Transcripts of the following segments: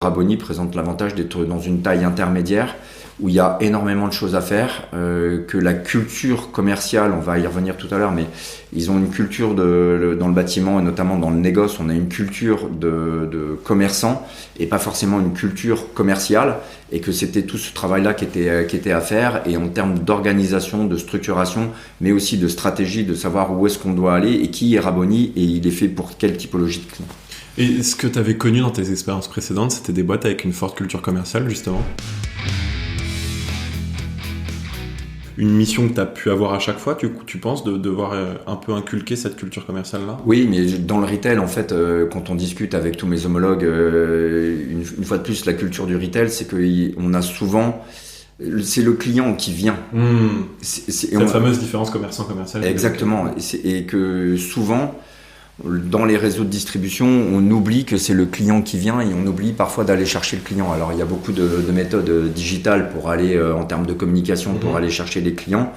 Raboni présente l'avantage d'être dans une taille intermédiaire où il y a énormément de choses à faire, que la culture commerciale, on va y revenir tout à l'heure, mais ils ont une culture dans le bâtiment et notamment dans le négoce, on a une culture de commerçant et pas forcément une culture commerciale, et que c'était tout ce travail-là qui était à faire, et en termes d'organisation, de structuration, mais aussi de stratégie, de savoir où est-ce qu'on doit aller et qui est Raboni et il est fait pour quelle typologie de client. Et ce que tu avais connu dans tes expériences précédentes, c'était des boîtes avec une forte culture commerciale, justement? Une mission que tu as pu avoir à chaque fois, tu penses, de devoir un peu inculquer cette culture commerciale-là? Oui, mais dans le retail, en fait, quand on discute avec tous mes homologues, une fois de plus, la culture du retail, c'est qu'on a souvent... C'est le client qui vient. Cette fameuse différence commerçant-commercial. Exactement. Et que souvent... Dans les réseaux de distribution, on oublie que c'est le client qui vient et on oublie parfois d'aller chercher le client. Alors il y a beaucoup de méthodes digitales pour aller, en termes de communication, pour aller chercher les clients.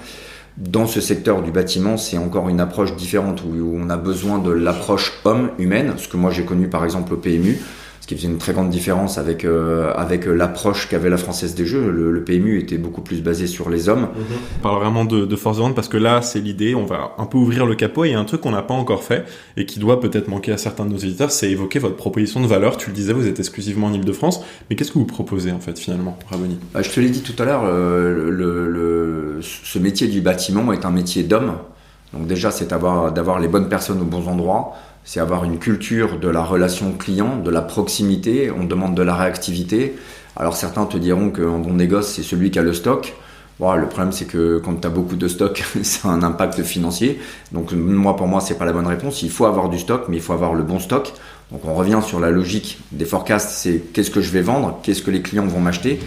Dans ce secteur du bâtiment, c'est encore une approche différente où on a besoin de l'approche homme, humaine, ce que moi j'ai connu par exemple au PMU, ce qui faisait une très grande différence avec l'approche qu'avait la Française des Jeux. Le PMU était beaucoup plus basé sur les hommes. On parle vraiment de force de vente parce que là, c'est l'idée, on va un peu ouvrir le capot. Il y a un truc qu'on n'a pas encore fait et qui doit peut-être manquer à certains de nos éditeurs, c'est évoquer votre proposition de valeur. Tu le disais, vous êtes exclusivement en Ile-de-France, mais qu'est-ce que vous proposez en fait finalement, Raboni? Je te l'ai dit tout à l'heure, ce métier du bâtiment est un métier d'homme. Donc déjà, c'est d'avoir les bonnes personnes aux bons endroits. C'est avoir une culture de la relation client, de la proximité. On demande de la réactivité. Alors certains te diront qu'un bon négoce, c'est celui qui a le stock. Bon, le problème, c'est que quand tu as beaucoup de stock, ça a un impact financier. Donc pour moi, c'est pas la bonne réponse. Il faut avoir du stock, mais il faut avoir le bon stock. Donc on revient sur la logique des forecasts. C'est qu'est-ce que je vais vendre, qu'est-ce que les clients vont m'acheter.